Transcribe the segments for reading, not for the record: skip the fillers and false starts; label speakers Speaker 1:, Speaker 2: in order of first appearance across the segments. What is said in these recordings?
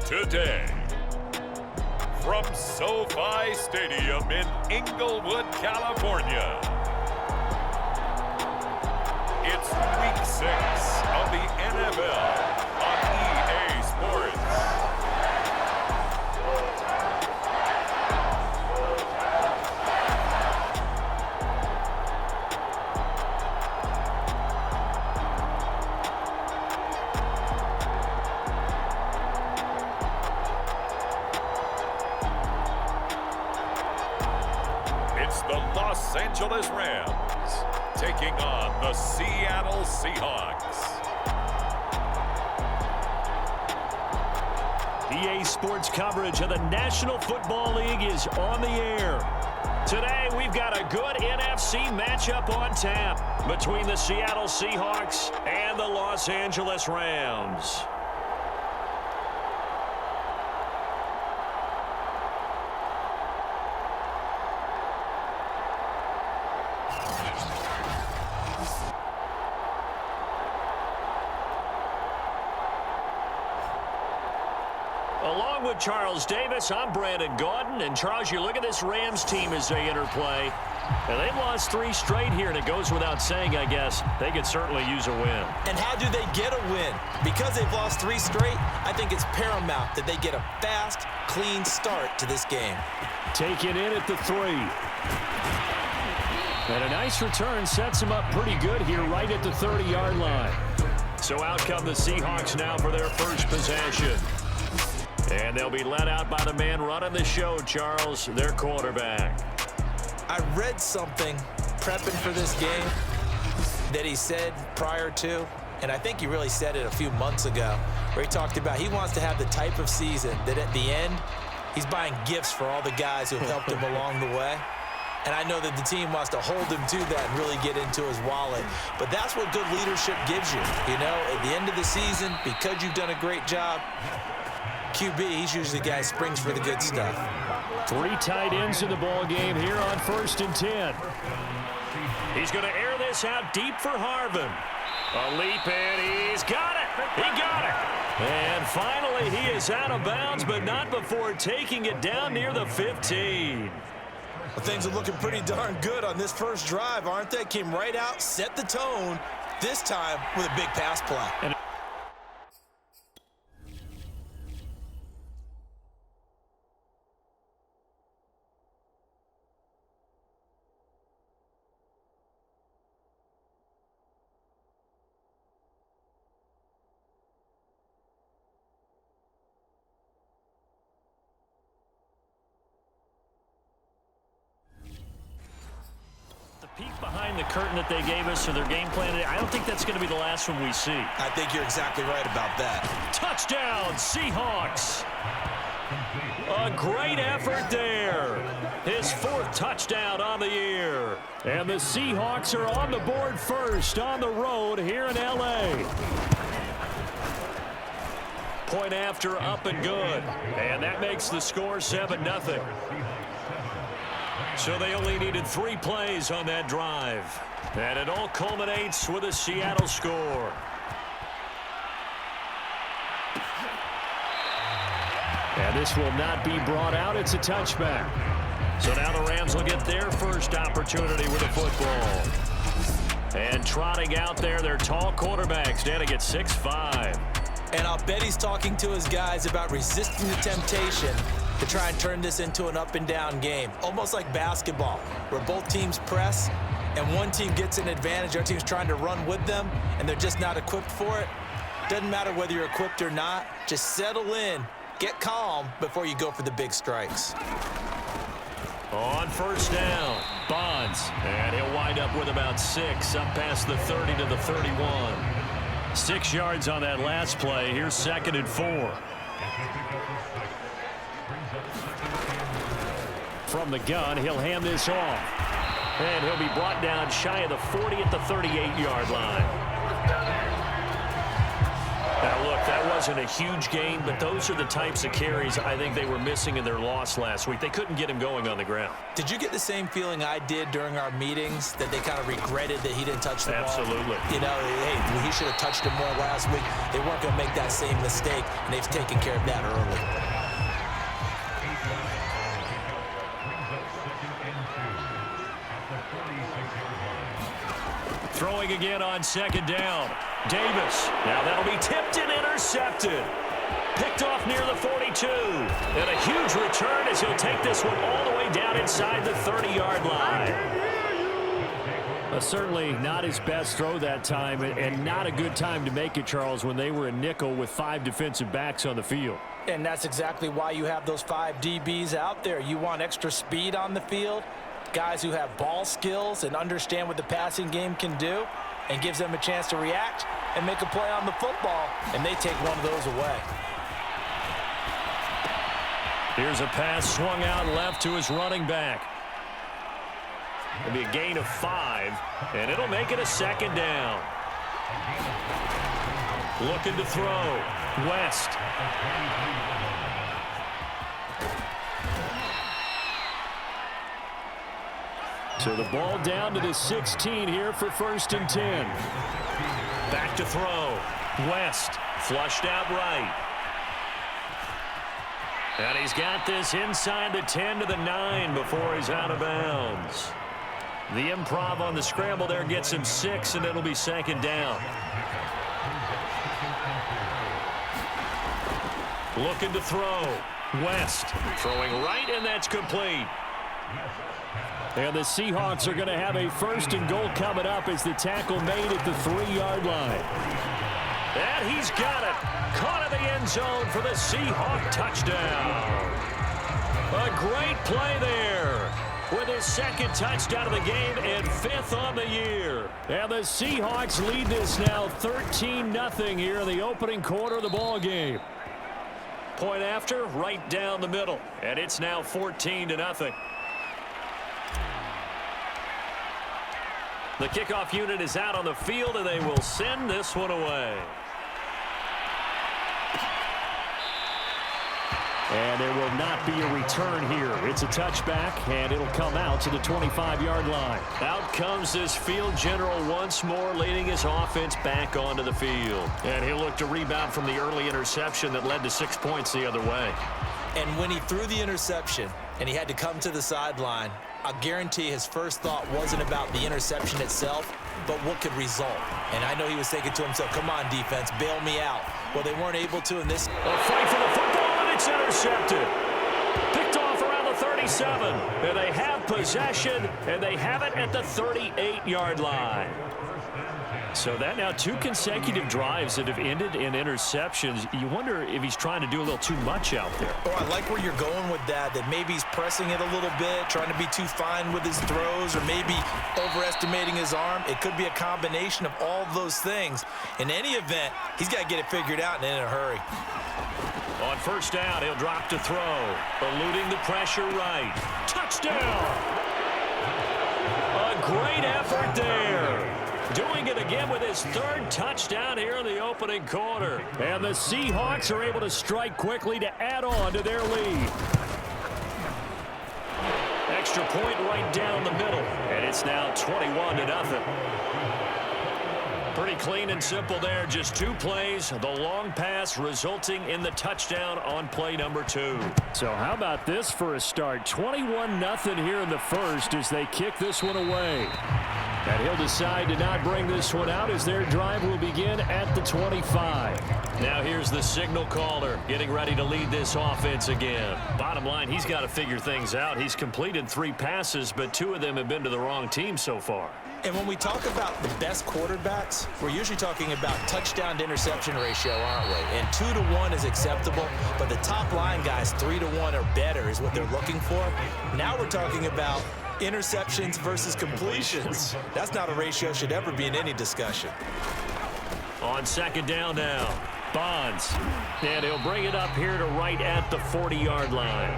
Speaker 1: today. From SoFi Stadium in Inglewood, California, it's Week 6 of the NFL on EA Sports. It's the Los Angeles Rams taking on the Seattle Seahawks.
Speaker 2: EA Sports coverage of the National Football League is on the air. Today, we've got a good NFC matchup on tap between the Seattle Seahawks and the Los Angeles Rams. Along with Charles Davis, I'm Brandon Gaudin. And Charles, you look at this Rams team as they interplay. And they've lost 3 straight here, and it goes without saying, I guess, they could certainly use a win.
Speaker 3: And how do they get a win? Because they've lost 3 straight, I think it's paramount that they get a fast, clean start to this game.
Speaker 2: Taken in at the 3. And a nice return sets them up pretty good here right at the 30-yard line. So out come the Seahawks now for their first possession. And they'll be led out by the man running the show, Charles, their quarterback.
Speaker 3: I read something prepping for this game that he said prior to, and I think he really said it a few months ago, where he talked about he wants to have the type of season that at the end, he's buying gifts for all the guys who helped him along the way. And I know that the team wants to hold him to that and really get into his wallet. But that's what good leadership gives you. You know, at the end of the season, because you've done a great job, QB, he's usually the guy who springs for the good stuff.
Speaker 2: 3 tight ends in the ball game here on 1st and 10. He's going to air this out deep for Harvin. A leap, and he's got it. He got it. And finally, he is out of bounds, but not before taking it down near the 15.
Speaker 3: Well, things are looking pretty darn good on this first drive, aren't they? Came right out, set the tone, this time with a big pass play.
Speaker 2: Peek behind the curtain that they gave us for their game plan. I don't think that's going to be the last one we see.
Speaker 3: I think you're exactly right about that.
Speaker 2: Touchdown, Seahawks. A great effort there. His 4th touchdown on the year. And the Seahawks are on the board first on the road here in L.A. Point after, up and good. And that makes the score 7-0. So they only needed 3 plays on that drive. And it all culminates with a Seattle score. And this will not be brought out. It's a touchback. So now the Rams will get their first opportunity with the football. And trotting out there, their tall quarterback standing at 6'5".
Speaker 3: And I'll bet he's talking to his guys about resisting the temptation to try and turn this into an up-and-down game, almost like basketball, where both teams press and one team gets an advantage, our team's trying to run with them, and they're just not equipped for it. Doesn't matter whether you're equipped or not. Just settle in, get calm before you go for the big strikes.
Speaker 2: On 1st down, Bonds, and he'll wind up with about 6, up past the 30 to the 31. 6 yards on that last play. Here's 2nd and 4. From the gun, he'll hand this off. And he'll be brought down shy of the 40 at the 38-yard line. Now, look, that wasn't a huge gain, but those are the types of carries I think they were missing in their loss last week. They couldn't get him going on the ground.
Speaker 3: Did you get the same feeling I did during our meetings, that they kind of regretted that he didn't touch the ball?
Speaker 2: Absolutely.
Speaker 3: You know, hey, he should have touched him more last week. They weren't going to make that same mistake, and they've taken care of that early.
Speaker 2: Throwing again on second down. Davis. Now that'll be tipped and intercepted. Picked off near the 42. And a huge return as he'll take this one all the way down inside the 30-yard line.
Speaker 4: Certainly not his best throw that time, and not a good time to make it, Charles, when they were a nickel with 5 defensive backs on the field.
Speaker 3: And that's exactly why you have those 5 DBs out there. You want extra speed on the field, guys who have ball skills and understand what the passing game can do, and gives them a chance to react and make a play on the football, and they take one of those away.
Speaker 2: Here's a pass swung out left to his running back. It'll be a gain of 5, and it'll make it a second down. Looking to throw. West.
Speaker 4: So the ball down to the 16 here for 1st and 10.
Speaker 2: Back to throw. West flushed out right. And he's got this inside the 10 to the 9 before he's out of bounds. The improv on the scramble there gets him 6, and it'll be second down. Looking to throw. West throwing right, and that's complete.
Speaker 4: And the Seahawks are going to have a 1st and goal coming up as the tackle made at the 3-yard line.
Speaker 2: And he's got it. Caught in the end zone for the Seahawk touchdown. A great play there with his 2nd touchdown of the game and 5th on the year.
Speaker 4: And the Seahawks lead this now 13-0 here in the opening quarter of the ball game.
Speaker 2: Point after, right down the middle. And it's now 14-0. The kickoff unit is out on the field, and they will send this one away.
Speaker 4: And there will not be a return here. It's a touchback, and it'll come out to the 25-yard line.
Speaker 2: Out comes this field general once more, leading his offense back onto the field. And he'll look to rebound from the early interception that led to 6 points the other way.
Speaker 3: And when he threw the interception and he had to come to the sideline, I guarantee his first thought wasn't about the interception itself, but what could result. And I know he was thinking to himself, come on, defense, bail me out. Well, they weren't able to in this.
Speaker 2: A fight for the football, and it's intercepted. Picked off around the 37. And they have possession, and they have it at the 38-yard line. So that now 2 consecutive drives that have ended in interceptions. You wonder if he's trying to do a little too much out there.
Speaker 3: Oh, I like where you're going with that maybe he's pressing it a little bit, trying to be too fine with his throws, or maybe overestimating his arm. It could be a combination of all of those things. In any event, he's got to get it figured out and in a hurry.
Speaker 2: On 1st down, he'll drop to throw. Eluding the pressure right. Touchdown! A great effort there. Doing it again with his 3rd touchdown here in the opening quarter.
Speaker 4: And the Seahawks are able to strike quickly to add on to their lead.
Speaker 2: Extra point right down the middle. And it's now 21-0. Pretty clean and simple there. Just 2 plays. The long pass resulting in the touchdown on play number 2.
Speaker 4: So how about this for a start? 21-0 here in the first as they kick this one away. And he'll decide to not bring this one out as their drive will begin at the 25.
Speaker 2: Now here's the signal caller getting ready to lead this offense again. Bottom line, he's got to figure things out. He's completed 3 passes, but 2 of them have been to the wrong team so far.
Speaker 3: And when we talk about the best quarterbacks, we're usually talking about touchdown to interception ratio, aren't we? And 2-to-1 is acceptable, but the top line guys, 3-to-1 or better is what they're looking for. Now we're talking about interceptions versus completions. That's not a ratio should ever be in any discussion.
Speaker 2: On 2nd down now, Bonds. And he'll bring it up here to right at the 40-yard line.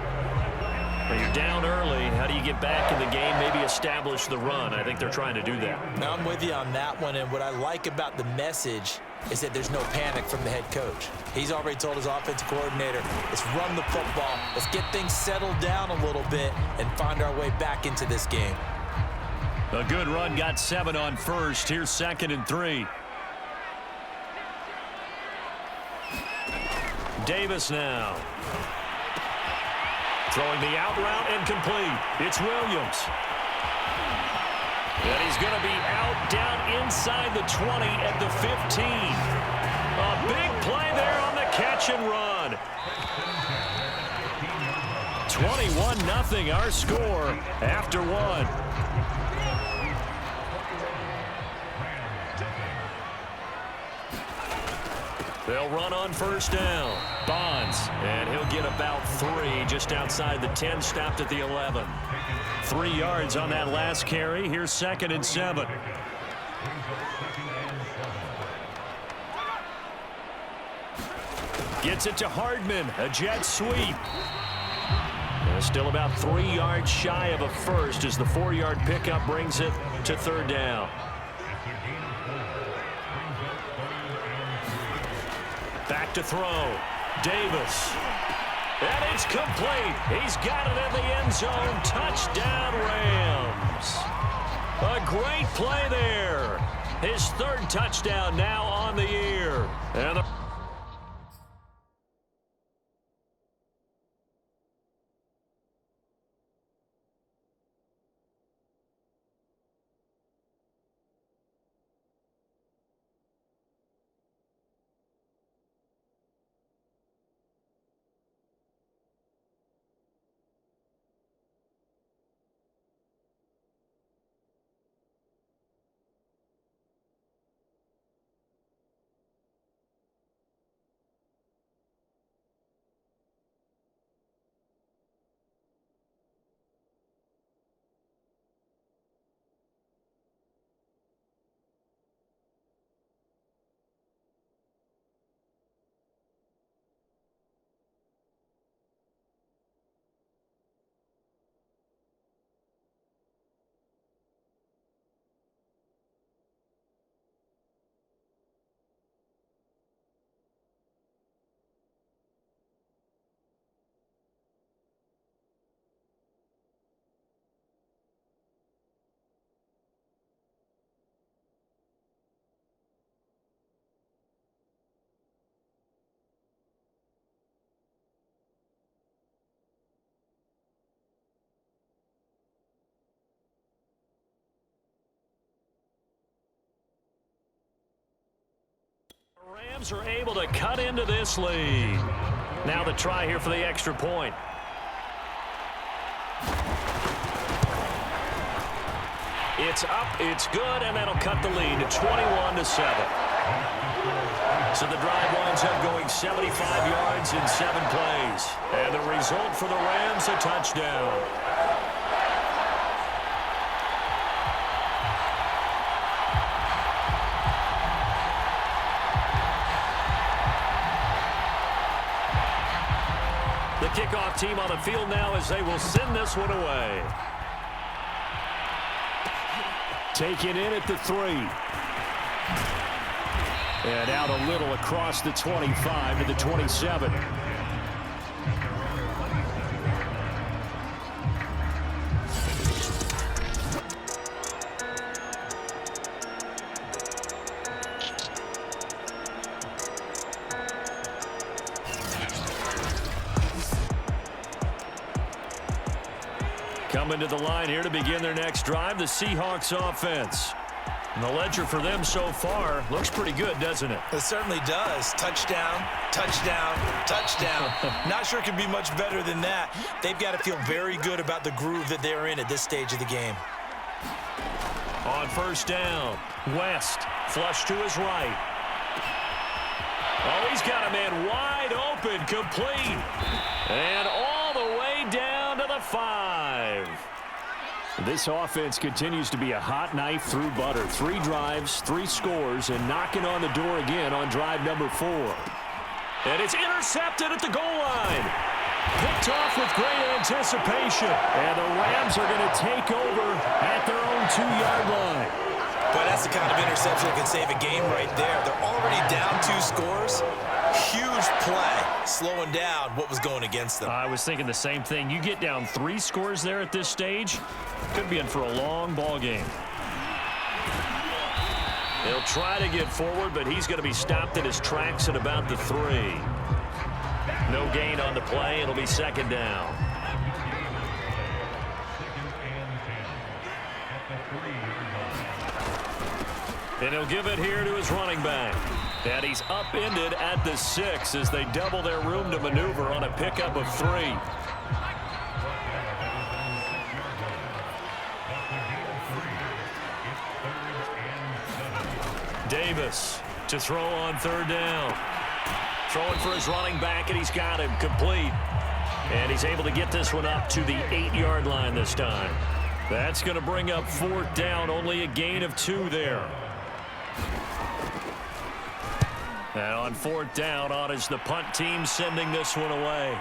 Speaker 2: Now you're down early. How do you get back in the game, maybe establish the run? I think they're trying to do that.
Speaker 3: Now I'm with you on that one, and what I like about the message is that there's no panic from the head coach. He's already told his offensive coordinator, let's run the football, let's get things settled down a little bit and find our way back into this game.
Speaker 4: A good run, got 7 on first. Here's 2nd and 3. Davis now. Throwing the out route incomplete. It's Williams. And he's going to be out down inside the 20 at the 15. A big play there on the catch and run. 21-0 our score after 1. They'll run on first down. Bonds, and he'll get about 3 just outside the 10, stopped at the 11. 3 yards on that last carry. Here's 2nd and 7. Gets it to Hardman, a jet sweep. Still about 3 yards shy of a first as the 4-yard pickup brings it to 3rd down. Back to throw. Davis. And it's complete. He's got it in the end zone. Touchdown, Rams. A great play there. His 3rd touchdown now on the year. And the Rams are able to cut into this lead. Now the try here for the extra point. It's up, it's good, and that'll cut the lead to 21-7. So the drive winds up going 75 yards in 7 plays. And the result for the Rams, a touchdown. The kickoff team on the field now as they will send this one away. Taken in at the 3. And out a little across the 25 to the 27. Coming to the line here to begin their next drive, the Seahawks offense. And the ledger for them so far looks pretty good, doesn't it?
Speaker 3: It certainly does. Touchdown, touchdown, touchdown. Not sure it could be much better than that. They've got to feel very good about the groove that they're in at this stage of the game.
Speaker 2: On first down, West, flush to his right. Oh, he's got a man wide open, complete. And all the way down to the 5.
Speaker 4: This offense continues to be a hot knife through butter. 3 drives, 3 scores, and knocking on the door again on drive number 4.
Speaker 2: And it's intercepted at the goal line. Picked off with great anticipation.
Speaker 4: And the Rams are going to take over at their own 2-yard line.
Speaker 3: But that's the kind of interception that can save a game right there. They're already down scores, huge play, slowing down what was going against them.
Speaker 2: I was thinking the same thing. You get down 3 scores there at this stage, could be in for a long ball game. He'll try to get forward, but he's going to be stopped in his tracks at about the 3. No gain on the play. It'll be second down. And he'll give it here to his running back. And he's upended at the 6 as they double their room to maneuver on a pickup of 3. Davis to throw on third down. Throwing for his running back, and he's got him complete. And he's able to get this one up to the 8-yard line this time. That's going to bring up 4th down, only a gain of 2 there. And on 4th down, on is the punt team sending this one away.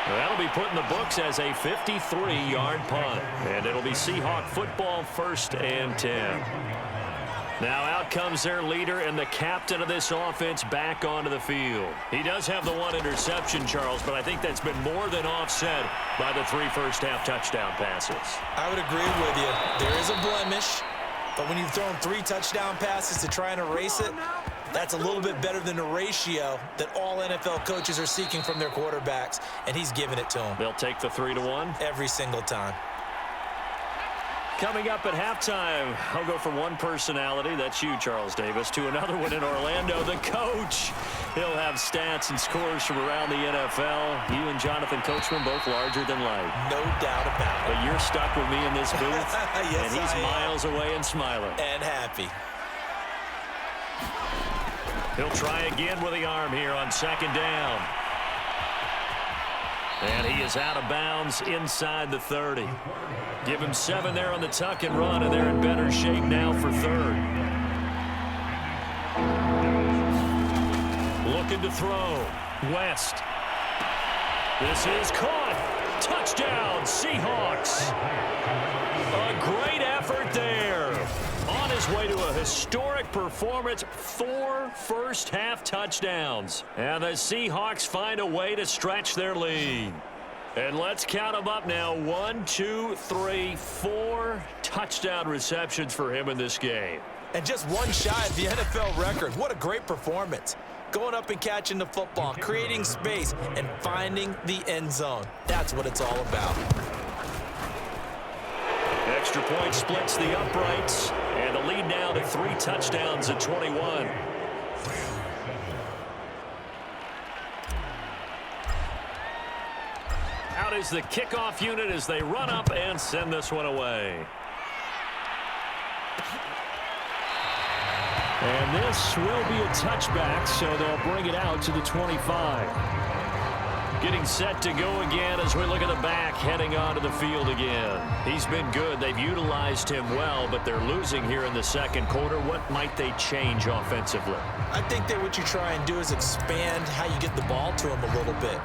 Speaker 2: That'll be put in the books as a 53-yard punt. And it'll be Seahawk football, 1st and 10. Now out comes their leader and the captain of this offense back onto the field. He does have the 1 interception, Charles, but I think that's been more than offset by the 3 first-half touchdown passes.
Speaker 3: I would agree with you. There is a blemish, but when you've thrown 3 touchdown passes to try and erase it, that's a little bit better than the ratio that all NFL coaches are seeking from their quarterbacks, and he's giving it to them.
Speaker 2: They'll take the 3-1.
Speaker 3: Every single time.
Speaker 2: Coming up at halftime, I'll go from one personality, that's you, Charles Davis, to another one in Orlando, the coach. He'll have stats and scores from around the NFL. You and Jonathan Coachman both larger than life.
Speaker 3: No doubt about it.
Speaker 2: But you're stuck with me in this booth,
Speaker 3: yes,
Speaker 2: and he's miles away and smiling.
Speaker 3: And happy.
Speaker 2: He'll try again with the arm here on 2nd down. And he is out of bounds inside the 30. Give him 7 there on the tuck and run, and they're in better shape now for 3rd. Looking to throw. West. This is caught. Touchdown, Seahawks. A great effort there. On his way to a historic performance, 4 first-half touchdowns. And the Seahawks find a way to stretch their lead. And let's count them up now. 1, 2, 3, 4 touchdown receptions for him in this game.
Speaker 3: And just 1 shy of the NFL record. What a great performance. Going up and catching the football, creating space, and finding the end zone. That's what it's all about.
Speaker 2: Extra point splits the uprights, and the lead now to 3 touchdowns at 21. Out is the kickoff unit as they run up and send this one away.
Speaker 4: And this will be a touchback, so they'll bring it out to the 25.
Speaker 2: Getting set to go again as we look at the back heading onto the field again. He's been good. They've utilized him well, but they're losing here in the 2nd quarter. What might they change offensively?
Speaker 3: I think that what you try and do is expand how you get the ball to him a little bit.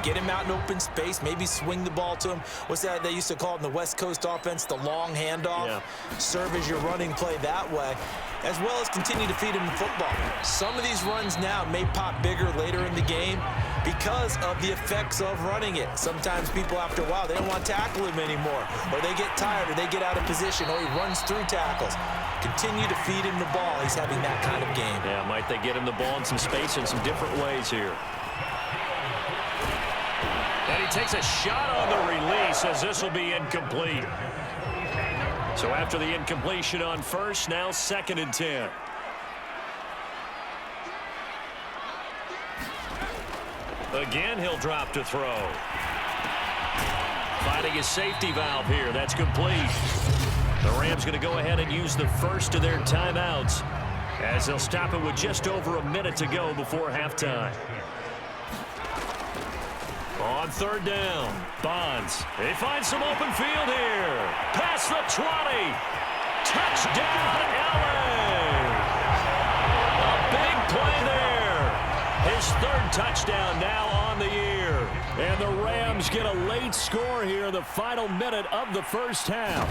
Speaker 3: Get him out in open space, maybe swing the ball to him. What's that they used to call it in the West Coast offense, the long handoff? Yeah. Serve as your running play that way, as well as continue to feed him the football. Some of these runs now may pop bigger later in the game because of the effects of running it. Sometimes people, after a while, they don't want to tackle him anymore, or they get tired, or they get out of position, or he runs through tackles. Continue to feed him the ball. He's having that kind of game.
Speaker 2: Yeah, might they get him the ball in some space in some different ways here. And he takes a shot on the release as this will be incomplete. So after the incompletion on 1st, now 2nd and 10. Again, he'll drop to throw. Finding his safety valve here. That's complete. The Rams going to go ahead and use the first of their timeouts as they'll stop it with just over a minute to go before halftime. On 3rd down, Bonds. They find some open field here. Past the 20. Touchdown, LA. A big play there. His 3rd touchdown now on the year. And the Rams get a late score here in the final minute of the 1st half.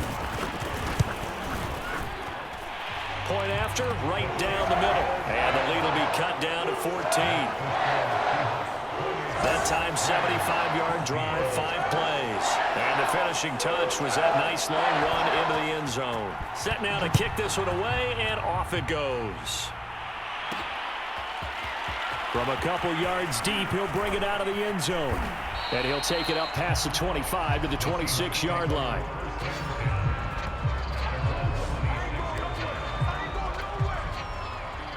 Speaker 2: point after, right down the middle. And the lead will be cut down to 14. That time, 75-yard drive, 5 plays. And the finishing touch was that nice long run into the end zone. Set now to kick this one away, and off it goes. From a couple yards deep, he'll bring it out of the end zone. And he'll take it up past the 25 to the 26-yard line.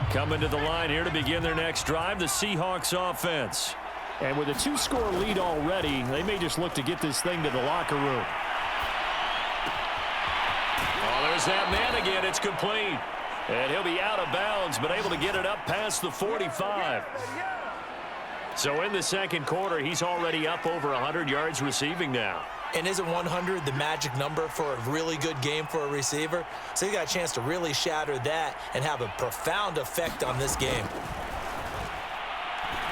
Speaker 2: Coming to the line here to begin their next drive, the Seahawks offense. And with a 2-score lead already, they may just look to get this thing to the locker room. Oh, there's that man again. It's complete. And he'll be out of bounds, but able to get it up past the 45. So in the second quarter, he's already up over 100 yards receiving now.
Speaker 3: And isn't 100 the magic number for a really good game for a receiver? So he got a chance to really shatter that and have a profound effect on this game.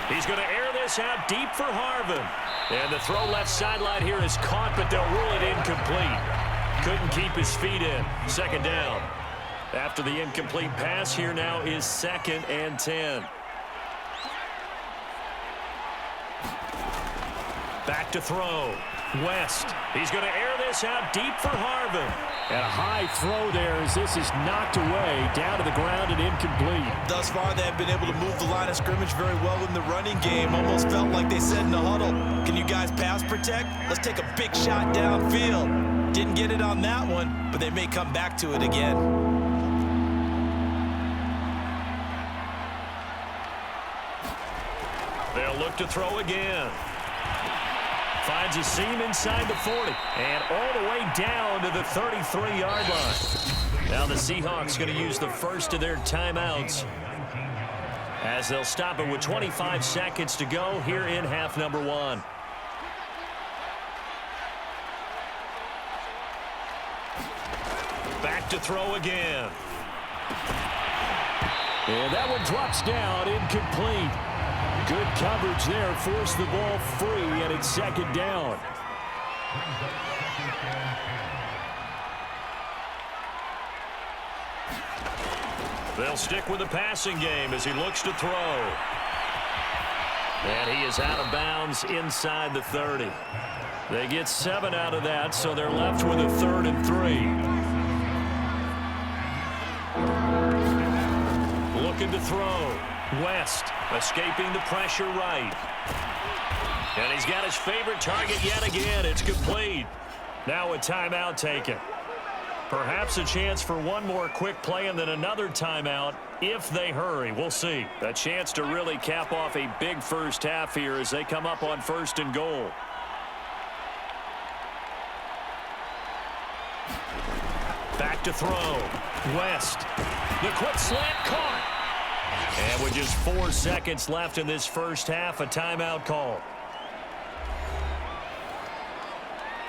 Speaker 2: He's going to air this out deep for Harvin. And the throw left sideline here is caught, but they'll rule it incomplete. Couldn't keep his feet in. Second down. After the incomplete pass, here now is 2nd and 10. Back to throw. West. He's going to air this out deep for Harvin.
Speaker 4: And a high throw there as this is knocked away down to the ground and incomplete.
Speaker 3: Thus far, they have been able to move the line of scrimmage very well in the running game. Almost felt like they said in the huddle, can you guys pass protect? Let's take a big shot downfield. Didn't get it on that one, but they may come back to it again.
Speaker 2: They'll look to throw again. Finds a seam inside the 40. And all the way down to the 33-yard line. Now the Seahawks going to use the first of their timeouts as they'll stop it with 25 seconds to go here in half number 1. Back to throw again.
Speaker 4: And that one drops down, incomplete. Good coverage there, forced the ball free, and it's 2nd down.
Speaker 2: They'll stick with the passing game as he looks to throw. And he is out of bounds inside the 30. They get 7 out of that, so they're left with a 3rd and 3. Looking to throw. West escaping the pressure right. And he's got his favorite target yet again. It's complete. Now a timeout taken. Perhaps a chance for one more quick play and then another timeout if they hurry. We'll see. A chance to really cap off a big first half here as they come up on 1st and goal. Back to throw. West. The quick slant caught. And with just 4 seconds left in this first half, a timeout call.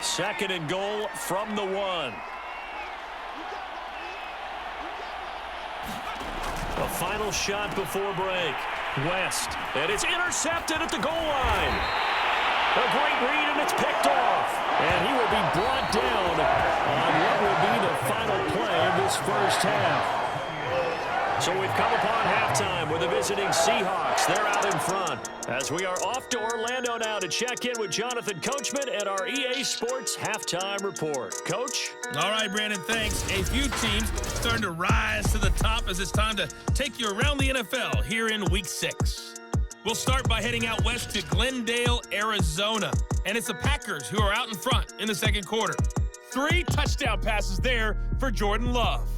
Speaker 2: 2nd and goal from the 1. A final shot before break. West. And it's intercepted at the goal line. A great read, and it's picked off. And he will be brought down on what will be the final play of this first half. So we've come upon halftime with the visiting Seahawks. They're out in front as we are off to Orlando now to check in with Jonathan Coachman and our EA Sports Halftime Report. Coach?
Speaker 5: All right, Brandon, thanks. A few teams starting to rise to the top as it's time to take you around the NFL here in Week 6. We'll start by heading out west to Glendale, Arizona. And it's the Packers who are out in front in the second quarter. 3 touchdown passes there for Jordan Love.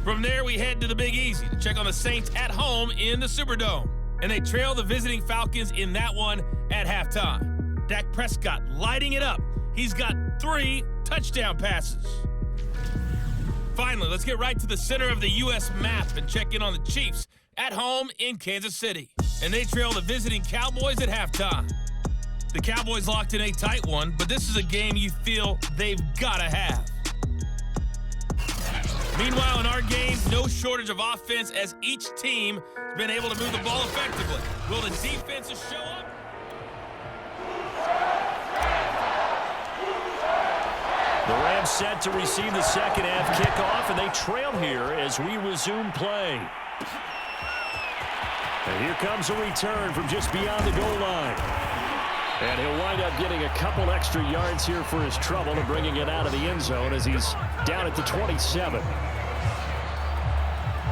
Speaker 5: From there, we head to the Big Easy to check on the Saints at home in the Superdome. And they trail the visiting Falcons in that one at halftime. Dak Prescott lighting it up. He's got 3 touchdown passes. Finally, let's get right to the center of the U.S. map and check in on the Chiefs at home in Kansas City. And they trail the visiting Cowboys at halftime. The Cowboys locked in a tight one, but this is a game you feel they've got to have. Meanwhile, in our game, no shortage of offense as each team has been able to move the ball effectively. Will the defenses show up?
Speaker 2: The Rams
Speaker 4: Rams set to receive the second half kickoff, and they trail here as we resume play. And here comes a return from just beyond the goal line. And he'll wind up getting a couple extra yards here for his trouble and bringing it out of the end zone as he's down at the 27.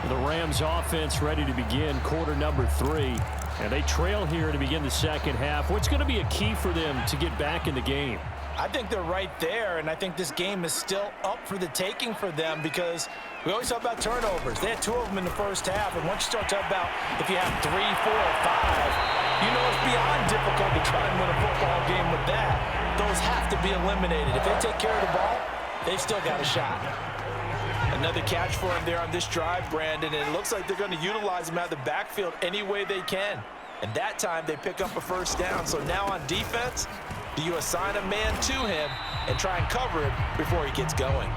Speaker 4: The Rams offense ready to begin quarter number 3. And they trail here to begin the second half. What's going to be a key for them to get back in the game?
Speaker 3: I think they're right there, and I think this game is still up for the taking for them because we always talk about turnovers. They had 2 of them in the first half, and once you start talking about if you have 3, 4, or 5, you know it's beyond difficult to try and win a football game with that. Those have to be eliminated. If they take care of the ball, they've still got a shot. Another catch for him there on this drive, Brandon, and it looks like they're going to utilize him out of the backfield any way they can. And that time they pick up a first down. So now on defense, do you assign a man to him and try and cover him before he gets going?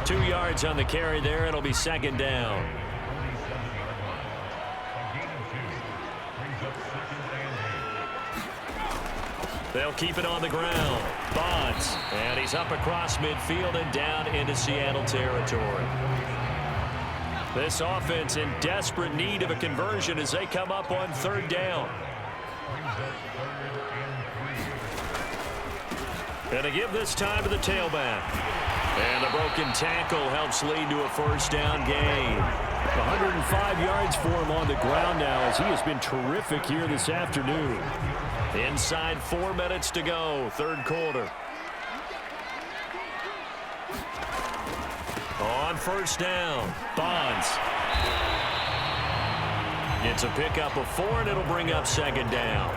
Speaker 2: 2 yards on the carry there. It'll be second down. They'll keep it on the ground. Bonds. And he's up across midfield and down into Seattle territory. This offense in desperate need of a conversion as they come up on third down. And to give this time to the tailback. And the broken tackle helps lead to a first down gain.
Speaker 4: 105 yards for him on the ground now as he has been terrific here this afternoon.
Speaker 2: Inside 4 minutes to go, third quarter. On first down, Bonds. Gets a pickup of 4, and it'll bring up second down.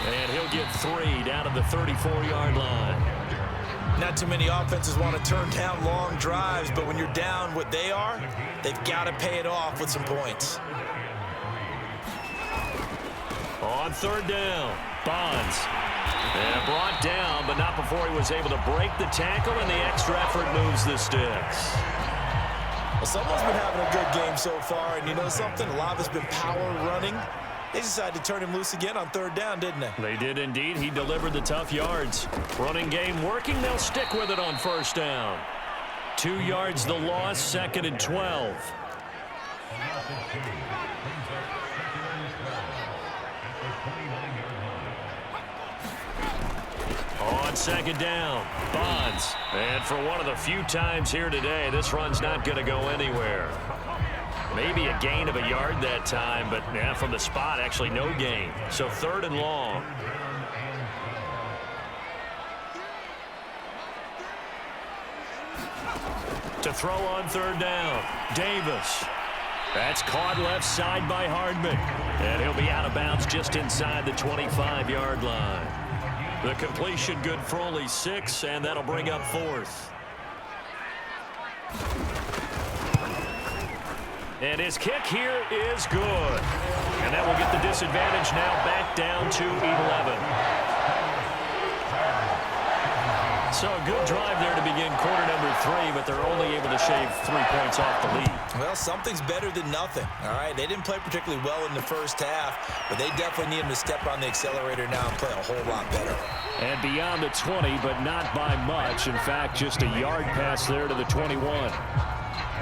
Speaker 2: And he'll get 3 down to the 34-yard line.
Speaker 3: Not too many offenses want to turn down long drives, but when you're down what they are, they've got to pay it off with some points.
Speaker 2: On third down, Bonds. And brought down, but not before he was able to break the tackle, and the extra effort moves the sticks.
Speaker 3: Well, someone's been having a good game so far, and you know something? A lot of it's been power running. They decided to turn him loose again on third down, didn't they?
Speaker 2: They did indeed. He delivered the tough yards. Running game working. They'll stick with it on first down. 2 yards the loss, second and 12. On second down, Bonds. And for one of the few times here today, this run's not going to go anywhere. Maybe a gain of a yard that time, but yeah, from the spot, actually no gain. So third and long. To throw on third down, Davis. That's caught left side by Hardman. And he'll be out of bounds just inside the 25-yard line. The completion good for only 6, and that'll bring up fourth. And his kick here is good. And that will get the disadvantage now back down to 11. So a good drive there to begin quarter number 3, but they're only able to shave 3 points off the lead.
Speaker 3: Well, something's better than nothing, all right? They didn't play particularly well in the first half, but they definitely need them to step on the accelerator now and play a whole lot better.
Speaker 4: And beyond the 20, but not by much. In fact, just a yard pass there to the 21.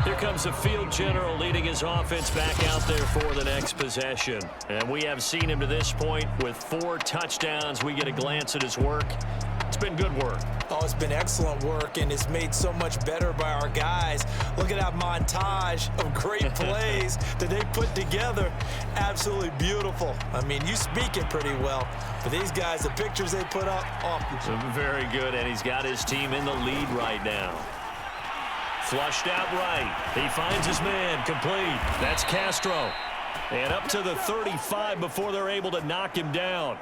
Speaker 2: Here comes the field general leading his offense back out there for the next possession. And we have seen him to this point with 4 touchdowns. We get a glance at his work. It's been good work.
Speaker 3: Oh, it's been excellent work, and it's made so much better by our guys. Look at that montage of great plays that they put together. Absolutely beautiful. I mean, you speak it pretty well. But these guys, the pictures they put up, oh.
Speaker 2: Very good, and he's got his team in the lead right now. Flushed out right. He finds his man, complete. That's Castro. And up to the 35 before they're able to knock him down.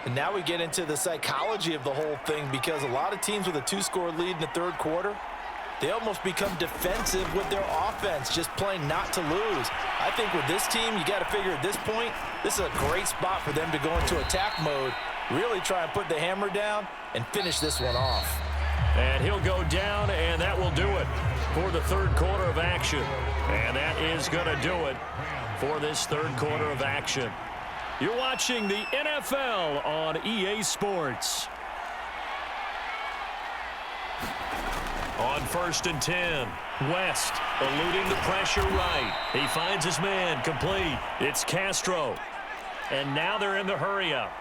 Speaker 3: And now we get into the psychology of the whole thing, because a lot of teams with a 2-score lead in the third quarter, they almost become defensive with their offense, just playing not to lose. I think with this team, you got to figure at this point, this is a great spot for them to go into attack mode, really try and put the hammer down and finish this one off.
Speaker 2: And he'll go down, and that will do it. for the third quarter of action. And that is going to do it for this third quarter of action. You're watching the NFL on EA Sports. On 1st and 10, West eluding the pressure right. He finds his man, complete. It's Castro. And now they're in the hurry-up.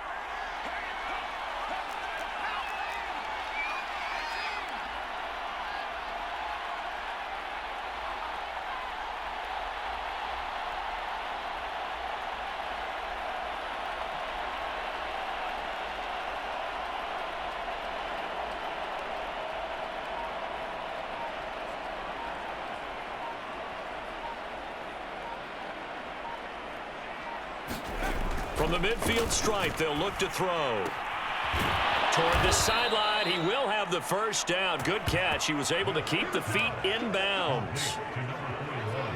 Speaker 2: From the midfield stripe, they'll look to throw. Toward the sideline, he will have the first down. Good catch. He was able to keep the feet in bounds.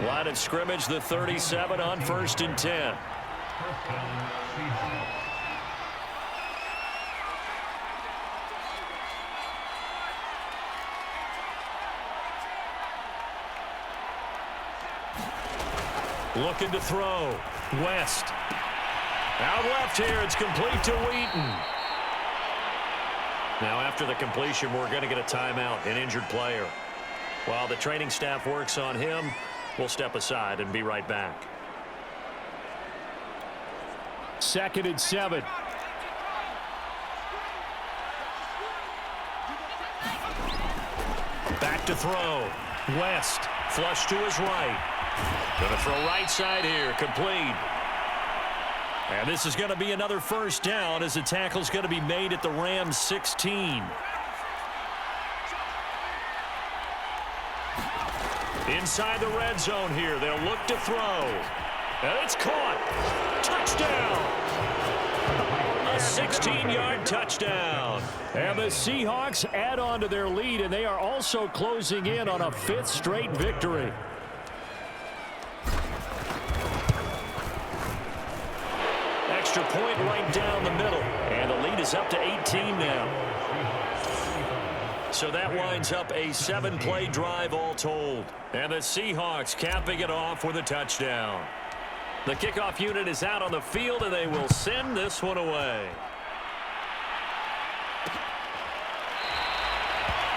Speaker 2: Line of scrimmage, the 37 on 1st and 10. Looking to throw. West. Out left here, it's complete to Wheaton. Now after the completion, we're going to get a timeout, an injured player. While the training staff works on him, we'll step aside and be right back.
Speaker 4: 2nd and 7.
Speaker 2: Back to throw. West, flush to his right. Going to throw right side here, complete. And this is going to be another first down as the tackle's going to be made at the Rams 16. Inside the red zone here, they'll look to throw. And it's caught. Touchdown. A 16-yard touchdown.
Speaker 4: And the Seahawks add on to their lead, and they are also closing in on a 5th straight victory.
Speaker 2: Extra point right down the middle. And the lead is up to 18 now. So that winds up a 7-play drive all told. And the Seahawks capping it off with a touchdown. The kickoff unit is out on the field, and they will send this one away.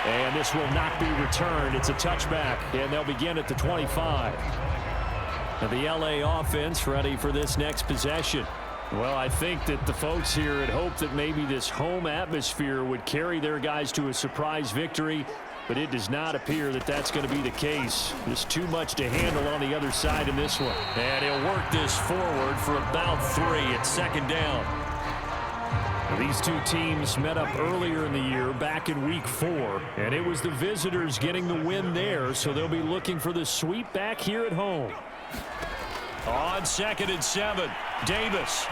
Speaker 4: And this will not be returned. It's a touchback, and they'll begin at the 25. And the LA offense ready for this next possession. Well, I think that the folks here had hoped that maybe this home atmosphere would carry their guys to a surprise victory, but it does not appear that that's going to be the case. There's too much to handle on the other side in this one.
Speaker 2: And he'll work this forward for about 3 at 2nd down.
Speaker 4: These two teams met up earlier in the year, back in week 4, and it was the visitors getting the win there, so they'll be looking for the sweep back here at home.
Speaker 2: On 2nd and 7, Davis.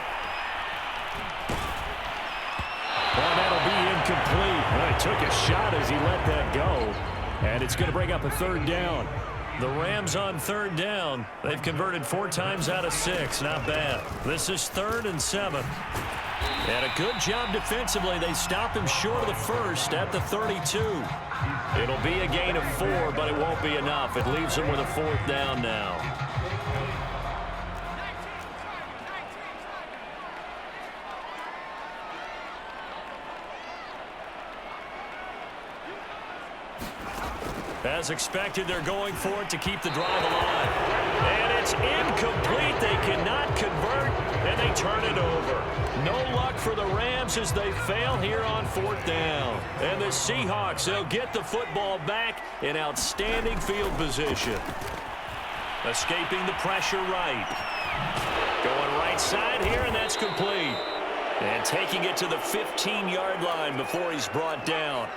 Speaker 4: Well, that'll be incomplete. Well, he took a shot as he let that go, and it's going to bring up a 3rd down.
Speaker 2: The Rams on 3rd down. They've converted 4 times out of 6. Not bad. This is 3rd and 7. And a good job defensively. They stop him short of the first at the 32. It'll be a gain of 4, but it won't be enough. It leaves them with a 4th down now. As expected, they're going for it to keep the drive alive. And it's incomplete. They cannot convert, and they turn it over. No luck for the Rams as they fail here on 4th down. And the Seahawks, they'll get the football back in outstanding field position. Escaping the pressure right. Going right side here, and that's complete. And taking it to the 15-yard line before he's brought down.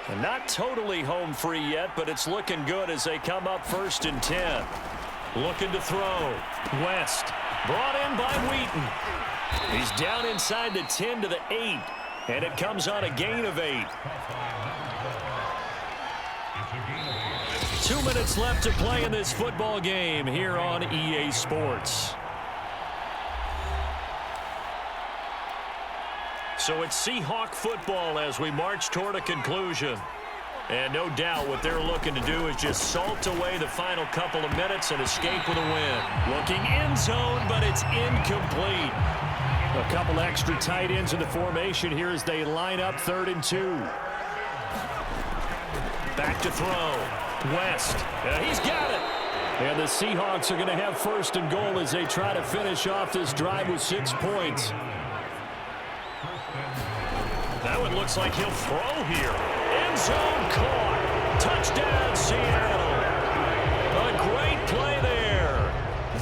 Speaker 2: And not totally home free yet, but it's looking good as they come up 1st and 10. Looking to throw. West. Brought in by Wheaton. He's down inside the 10 to the 8. And it comes on a gain of 8. 2 minutes left to play in this football game here on EA Sports. So it's Seahawk football as we march toward a conclusion. And no doubt what they're looking to do is just salt away the final couple of minutes and escape with a win. Looking end zone, but it's incomplete. A couple extra tight ends in the formation here as they line up 3rd and 2. Back to throw. West. He's got it. And the Seahawks are going to have 1st and goal as they try to finish off this drive with 6 points. That one looks like he'll throw here. End zone caught. Touchdown, Seattle. A great play there.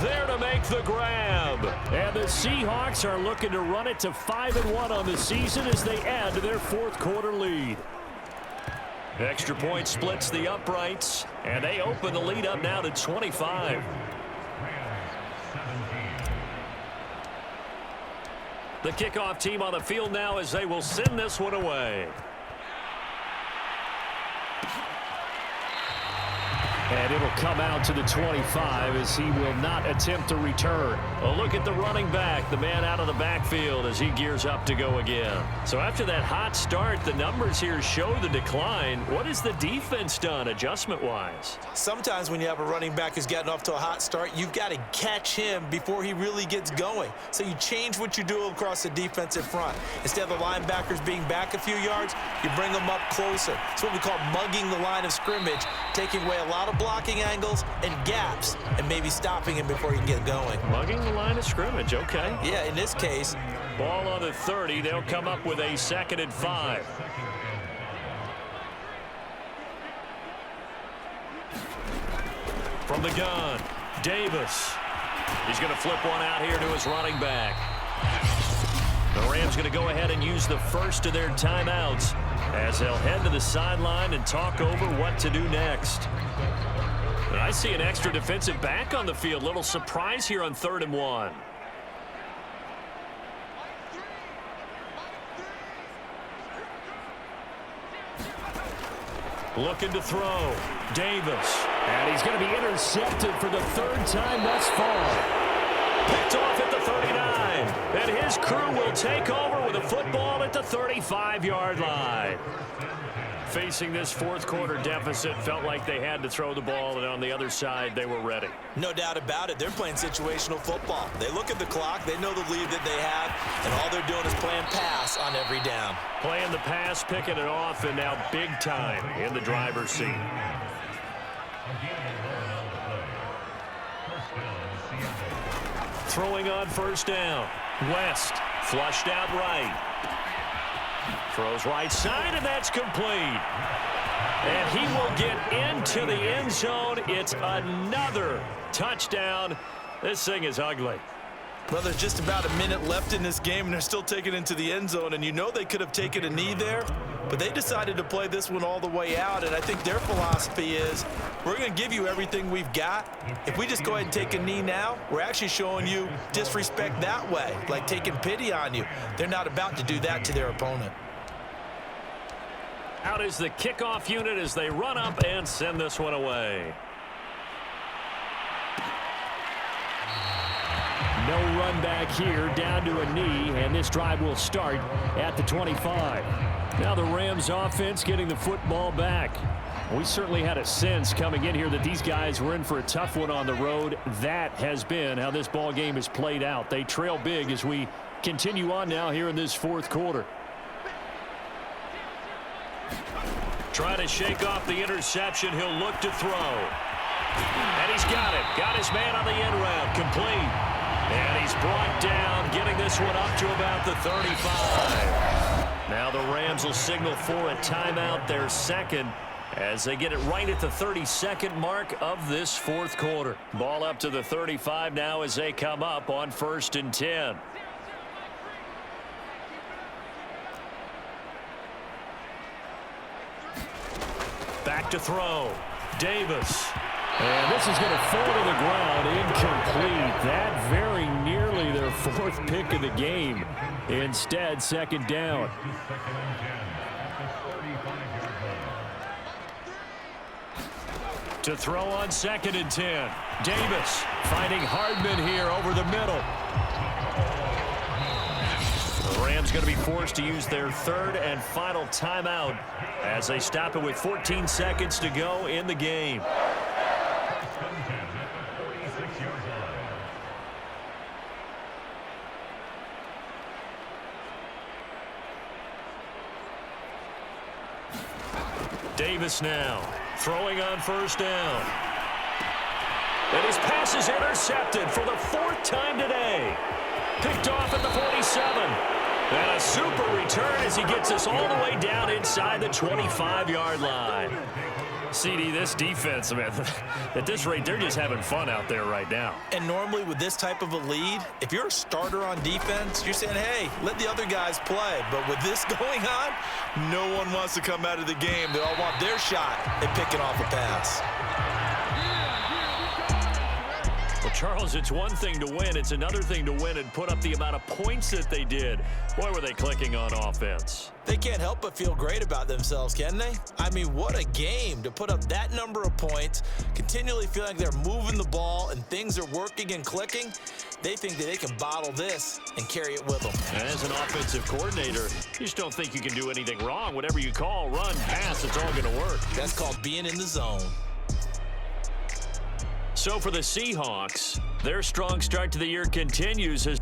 Speaker 2: There to make the grab. And the Seahawks are looking to run it to 5-1 on the season as they add to their 4th quarter lead. Extra point splits the uprights, and they open the lead up now to 25. The kickoff team on the field now as they will send this one away. And it'll come out to the 25 as he will not attempt to return. A look at the running back, the man out of the backfield as he gears up to go again. So after that hot start, the numbers here show the decline. What has the defense done adjustment-wise?
Speaker 3: Sometimes when you have a running back who's gotten off to a hot start, you've got to catch him before he really gets going. So you change what you do across the defensive front. Instead of the linebackers being back a few yards, you bring them up closer. It's what we call mugging the line of scrimmage, taking away a lot of blocking angles and gaps and maybe stopping him before he can get going.
Speaker 2: Mugging the line of scrimmage, okay.
Speaker 3: Yeah, in this case.
Speaker 2: Ball on the 30. They'll come up with a 2nd and 5. From the gun, Davis. He's going to flip one out here to his running back. The Rams going to go ahead and use the first of their timeouts as they'll head to the sideline and talk over what to do next. And I see an extra defensive back on the field. Little surprise here on 3rd and 1. Looking to throw. Davis.
Speaker 4: And he's going to be intercepted for the 3rd time thus far.
Speaker 2: Picked off at the 39. And his crew will take over with a football at the 35-yard line. Facing this 4th quarter deficit, felt like they had to throw the ball, and on the other side, they were ready.
Speaker 3: No doubt about it. They're playing situational football. They look at the clock. They know the lead that they have, and all they're doing is playing pass on every down.
Speaker 2: Playing the pass, picking it off, and now big time in the driver's seat. Throwing on 1st down. West flushed out right. Throws right side, and that's complete. And he will get into the end zone. It's another touchdown. This thing is ugly.
Speaker 3: Well, there's just about a minute left in this game, and they're still taking it into the end zone. And you know they could have taken a knee there, but they decided to play this one all the way out. And I think their philosophy is, we're going to give you everything we've got. If we just go ahead and take a knee now, we're actually showing you disrespect that way, like taking pity on you. They're not about to do that to their opponent.
Speaker 2: Out is the kickoff unit as they run up and send this one away.
Speaker 4: No run back here, down to a knee, and this drive will start at the 25. Now the Rams offense getting the football back. We certainly had a sense coming in here that these guys were in for a tough one on the road. That has been how this ball game has played out. They trail big as we continue on now here in this 4th quarter.
Speaker 2: Trying to shake off the interception. He'll look to throw. And he's got it. Got his man on the end route. Complete. And he's brought down, getting this one up to about the 35. Now the Rams will signal for a timeout, their 2nd, as they get it right at the 32nd mark of this 4th quarter. Ball up to the 35 now as they come up on 1st and 10. Back to throw. Davis.
Speaker 4: And this is going to fall to the ground, incomplete. That very nearly their 4th pick of the game. Instead, 2nd down.
Speaker 2: To throw on 2nd and 10. Davis finding Hardman here over the middle. The Rams going to be forced to use their third and final timeout as they stop it with 14 seconds to go in the game. Davis now throwing on first down. And his pass is intercepted for the fourth time today. Picked off at the 47. And a super return as he gets us all the way down inside the 25-yard line. CD, this defense, man, at this rate, they're just having fun out there right now.
Speaker 3: And normally with this type of a lead, if you're a starter on defense, you're saying, hey, let the other guys play. But with this going on, no one wants to come out of the game. They all want their shot at picking off a pass.
Speaker 2: Well, Charles, it's one thing to win. It's another thing to win and put up the amount of points that they did. Boy, were they clicking on offense.
Speaker 3: They can't help but feel great about themselves, can they? I mean, what a game to put up that number of points, continually feeling like they're moving the ball and things are working and clicking. They think that they can bottle this and carry it with them.
Speaker 2: As an offensive coordinator, you just don't think you can do anything wrong. Whatever you call, run, pass, it's all going to work.
Speaker 3: That's called being in the zone.
Speaker 2: So for the Seahawks, their strong start to the year continues as